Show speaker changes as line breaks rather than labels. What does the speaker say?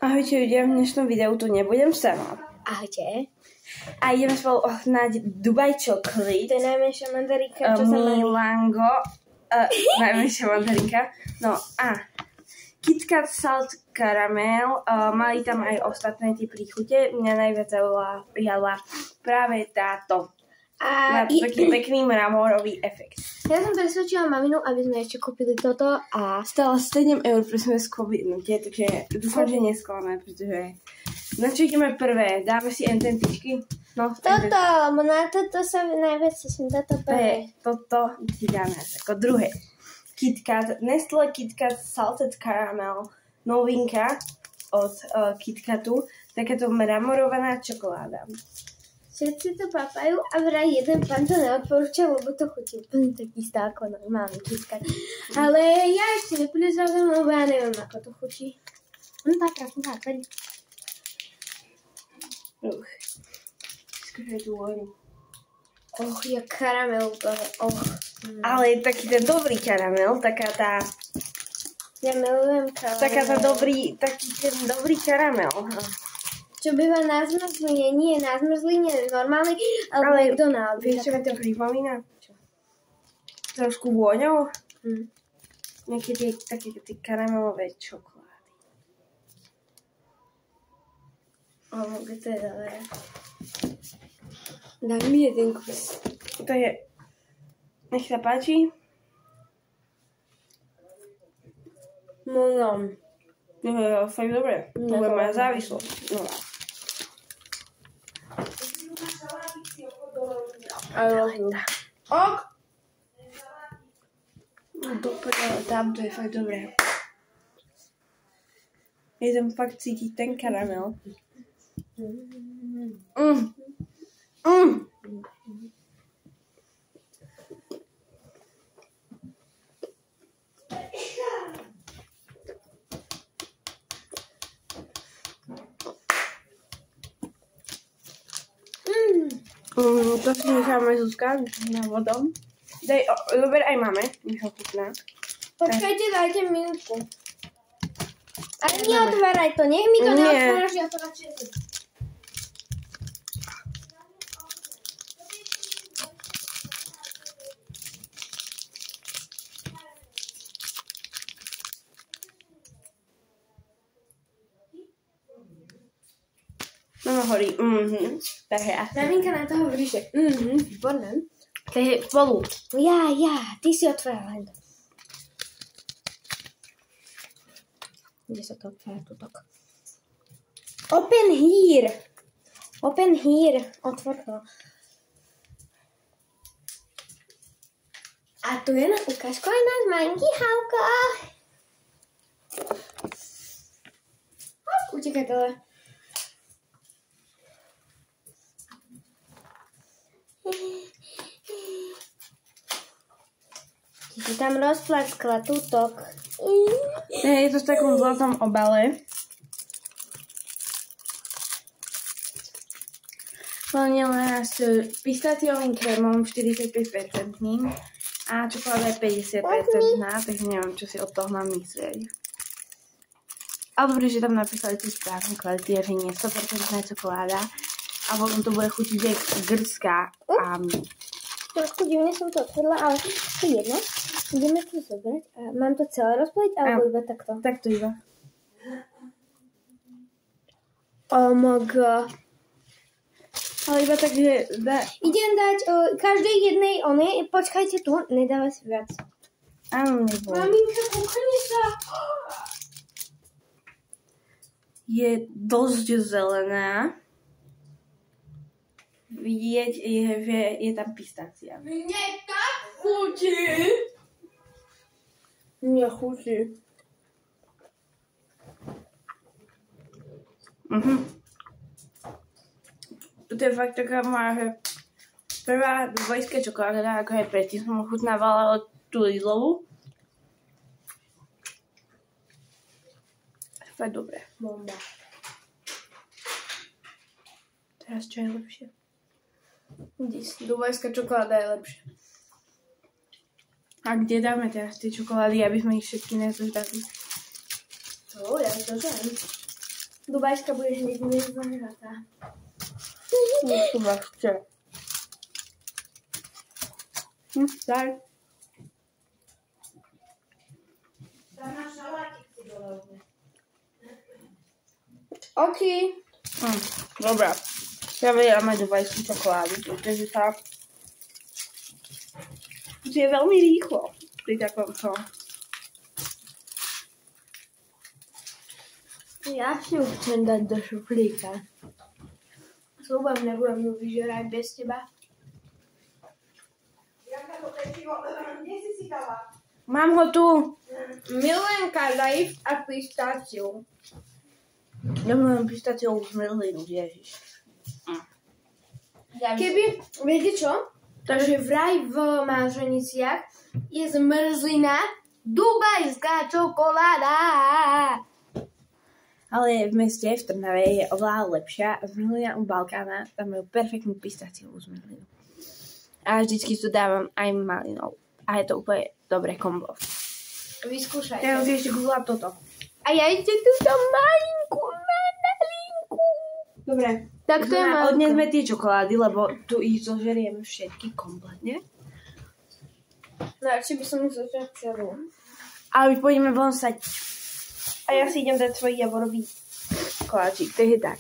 Ahojte ľudia, v dnešnom videu tu nebudem sama.
Ahojte.
A ideme spolu ochutnať Dubai Chocolate.
To je najmenšia mandarinka, čo sa má.
Milango. Najmenšia mandarinka. No a KitKat Salt Caramel. Mali tam aj ostatné tie príchute. Mňa najviac zaujala práve táto. Má taký pekný mramorový efekt.
Ja som presvedčila maminu, aby sme ešte kúpili toto a...
Stala 7 eur, prosím, skobidnutie, takže dúfam, že nesklamme, pretože... Na čo ideme prvé? Dáme si ententičky? No,
toto, na toto sa najviac teším, toto prvé.
Toto si dáme ako druhé. KitKat, Nestlé KitKat Salted Caramel, novinka od KitKatu, takáto mramorovaná čokoláda.
Všetci to papajú a vraj jeden pán to neodporúča, lebo to chutí úplne taký ako normálny KitKat. Ale ja ešte neprizavím, lebo ja neviem, ako to chutí. Tak.
Skúšaj tú voňu.
Jak karamel úplne.
Ale taký ten dobrý karamel, taká tá...
Ja milujem karamel.
Taká tá taký ten dobrý karamel.
Čo býva na zmrzline, nie na zmrzline, normálny, ale McDonald's.
Vieš, čo mi to pripomína? Trošku vôňou. Nejaké také karamelové čokolády.
Kde to je dobré? Daj mi jeden kus.
To je... Nech sa páči.
No.
Fakt dobre. To bude moja závislosť. No. Ok. Dobre, tam to je fakt dobré. Je tam fakt cítiť ten karamel. To si necháme Zuzka na vodom. Dobre, aj máme. Nech ho chutná.
Počkajte, dajte minútku. Ale neotváraj to, nech mi to neotváraš, ja to radšej tu.
Mama hovorí, tak je.
Maminka na to hovorí, že výborné.
To je spolu.
Ja, ty si otvárala len to. Kde sa to otvára tutok? Open here. Otvor to. A tu je na ukážku aj náš malinky Hauko. Utekaj dole. Ty si tam rozplaskla tutok.
Je to v takom zlatom obale. Plnená s pistáciovým krémom 45% a čokoláda je 50%, takže neviem, čo si od toho mám myslieť. Ale dobre, že tam napísali tú správnu kvalitu, že nie 100% čokoláda a potom to bude chutiť jak grská.
Trošku divne som to otvorila, ale to je jedno. Ideme to zobrať. Mám to celé rozpaliť, alebo iba takto?
Takto iba.
Oh my god.
Ale iba tak, že...
Idem dať každej jednej počkajte tu, nedávaj si viac.
Áno, nebolo.
Maminka, kúkni sa.
Je dosť zelená. Vidieť, že je tam pistácia.
Mne tak chutí. Mne chutí.
To je fakt taká moja, že prvá dubajská čokoláda, ako aj predtým som ochutnávala tú Lidlovú. Fakt dobré.
Bomba.
Teraz čo je lepšie? Dubajská čokoláda je lepšia. A kde dáme teraz tie čokolády, aby sme ich všetky nezoždali?
Ja to žám. Dubajská budeš hneď zahratá.
Už tu máš včera. Daj.
Tam máš šalátik si dolovne. Oky.
Dobrá. Ja máme dubajskú čokoládu, pretože tá je veľmi rýchlo pri takomto.
Ja si ju chcem dať do šuflíka. Slúbam, nebudem ju vyžerať bez teba. Janka, to pečivo, kde si dala?
Mám ho tu.
Milenka life a pistáciu.
Ja mám pistáciovú zmrzlinu, ježiš.
Keby, viete čo? Takže vraj v Máženiciach je zmrzlina dubajská čokoláda.
Ale v meste, v Trnave, je oveľa lepšia zmrzlina u Balkána. Tam majú perfektnú pistáciovú zmrzlinu. A vždycky tu dávam aj malinou. A je to úplne dobré kombo.
Vyskúšajte.
Ja si ešte kúpila toto.
A ja ešte túto malinku.
Dobre.
Tak to je malka.
Odnesme tie čokolády, lebo tu ich zožerieme všetky kompletne.
No a či by som ich zožral celú.
A my pôjdeme von sať. A ja si idem dať svoj javorový koláčik. Takže tak.